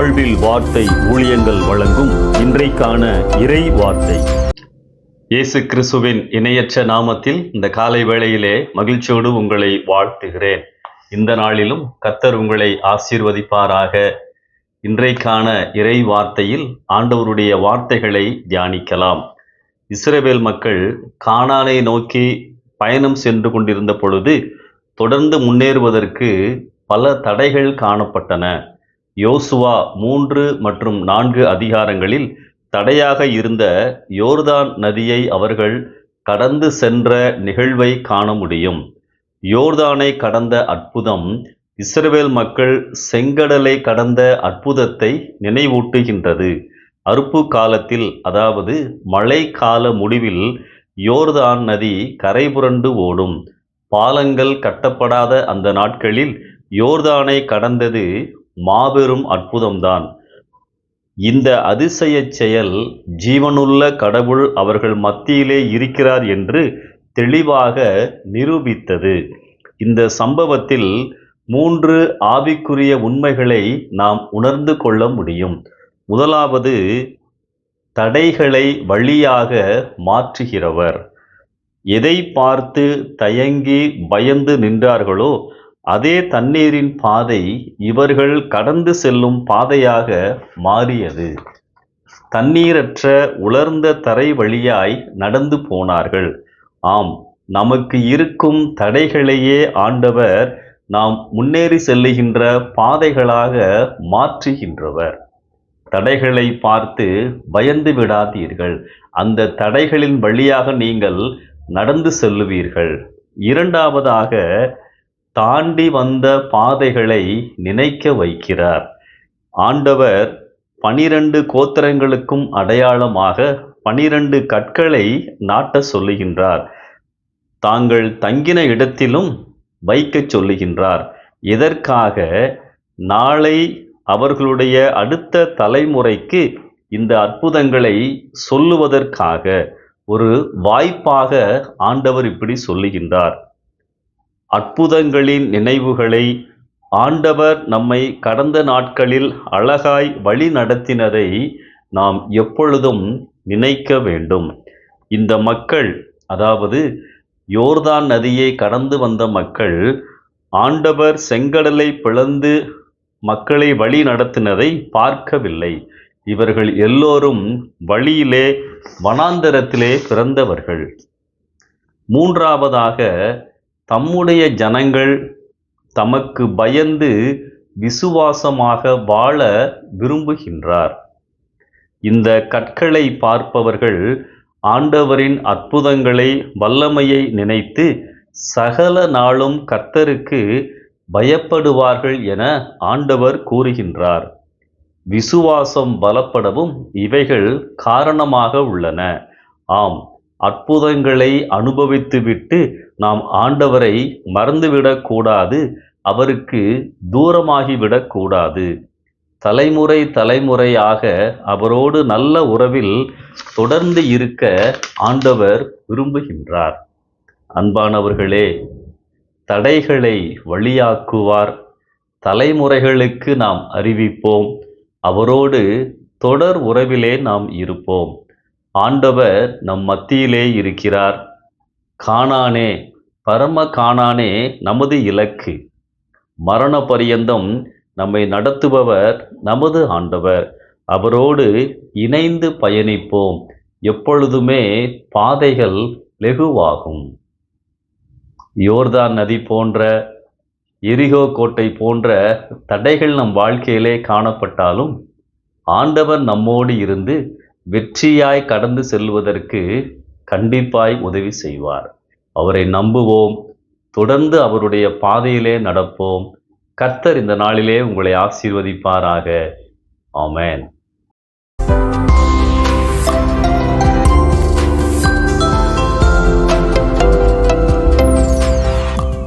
வாழ்வில் வார்த்தை ஊழியங்கள் வழங்கும் இன்றைக்கான இறை வார்த்தை. இயேசு கிறிஸ்துவின் இணையற்ற நாமத்தில் இந்த காலை வேளையிலே மகிழ்ச்சியோடு உங்களை வாழ்த்துகிறேன். இந்த நாளிலும் கர்த்தர் உங்களை ஆசீர்வதிப்பாராக. இன்றைக்கான இறை வார்த்தையில் ஆண்டவருடைய வார்த்தைகளை தியானிக்கலாம். இஸ்ரவேல் மக்கள் கானானை நோக்கி பயணம் சென்று கொண்டிருந்த பொழுது தொடர்ந்து முன்னேறுவதற்கு பல தடைகள் காணப்பட்டன. யோசுவா 3 மற்றும் 4 அதிகாரங்களில் தடையாக இருந்த யோர்தான் நதியை அவர்கள் கடந்து சென்ற நிகழ்வை காண முடியும். யோர்தானை கடந்த அற்புதம் இஸ்ரவேல் மக்கள் செங்கடலை கடந்த அற்புதத்தை நினைவூட்டுகின்றது. அறுப்பு காலத்தில், அதாவது மழை கால முடிவில் யோர்தான் நதி கரைபுரண்டு ஓடும். பாலங்கள் கட்டப்படாத அந்த நாட்களில் யோர்தானை கடந்தது மாபெரும் அற்புதம்தான். இந்த அதிசய செயல் ஜீவனுள்ள கடவுள் அவர்கள் மத்தியிலே இருக்கிறார் என்று தெளிவாக நிரூபித்தது. இந்த சம்பவத்தில் 3 ஆவிக்குரிய உண்மைகளை நாம் உணர்ந்து கொள்ள முடியும். முதலாவது, தடைகளை வழியாக மாற்றுகிறவர். எதை பார்த்து தயங்கி பயந்து நின்றார்களோ அதே தண்ணீரின் பாதை இவர்கள் கடந்து செல்லும் பாதையாக மாறியது. தண்ணீரற்ற உலர்ந்த தரை வழியாய் நடந்து போனார்கள். ஆம், நமக்கு இருக்கும் தடைகளையே ஆண்டவர் நாம் முன்னேறி செல்லுகின்ற பாதைகளாக மாற்றுகின்றவர். தடைகளை பார்த்து பயந்து விடாதீர்கள். அந்த தடைகளின் வழியாக நீங்கள் நடந்து செல்லுவீர்கள். இரண்டாவதாக, தாண்டி வந்த பாதைகளை நினைக்க வைக்கிறார். ஆண்டவர் 12 கோத்திரங்களுக்கும் அடையாளமாக 12 கற்களை நாட்ட சொல்லுகின்றார். தாங்கள் தங்கின இடத்திலும் வைக்க சொல்லுகின்றார். எதற்காக? நாளை அவர்களுடைய அடுத்த தலைமுறைக்கு இந்த அற்புதங்களை சொல்லுவதற்காக, ஒரு வாய்ப்பாக ஆண்டவர் இப்படி சொல்லுகின்றார். அற்புதங்களின் நினைவுகளை, ஆண்டவர் நம்மை கடந்த நாட்களில் அழகாய் வழி நடத்தினதை நாம் எப்பொழுதும் நினைக்க வேண்டும். இந்த மக்கள், அதாவது யோர்தான் நதியை கடந்து வந்த மக்கள், ஆண்டவர் செங்கடலை பிளந்து மக்களை வழி நடத்தினதை பார்க்கவில்லை. இவர்கள் எல்லோரும் வழியிலே, வனாந்தரத்திலே பிறந்தவர்கள். மூன்றாவதாக, தம்முடைய ஜனங்கள் தமக்கு பயந்து விசுவாசமாக வாழ விரும்புகின்றார். இந்த கற்களை பார்ப்பவர்கள் ஆண்டவரின் அற்புதங்களை, வல்லமையை நினைத்து சகல நாளும் கர்த்தருக்கு பயப்படுவார்கள் என ஆண்டவர் கூறுகின்றார். விசுவாசம் பலப்படவும் இவைகள் காரணமாக உள்ளன. ஆம், அற்புதங்களை அனுபவித்துவிட்டு நாம் ஆண்டவரை மறந்துவிடக்கூடாது, அவருக்கு தூரமாகிவிடக்கூடாது. தலைமுறை தலைமுறையாக அவரோடு நல்ல உறவில் தொடர்ந்து இருக்க ஆண்டவர் விரும்புகின்றார். அன்பானவர்களே, தடைகளை வழியாக்குவார். தலைமுறைகளுக்கு நாம் அறிவிப்போம். அவரோடு தொடர் உறவிலே நாம் இருப்போம். ஆண்டவர் நம் மத்தியிலே இருக்கிறார். கானானே, பரம கானானே நமது இலக்கு. மரண பரியந்தம் நம்மை நடத்துபவர் நமது ஆண்டவர். அவரோடு இணைந்து பயணிப்போம். எப்பொழுதுமே பாதைகள் லெகுவாகும். யோர்தான் நதி போன்ற, எரிகோ கோட்டை போன்ற தடைகள் நம் வாழ்க்கையிலே காணப்பட்டாலும் ஆண்டவர் நம்மோடு இருந்து வெற்றியாய் கடந்து செல்வதற்கு கண்டிப்பாய் உதவி செய்வார். அவரை நம்புவோம். தொடர்ந்து அவருடைய பாதையிலே நடப்போம். கர்த்தர் இந்த நாளிலே உங்களை ஆசீர்வதிப்பாராக. ஆமென்.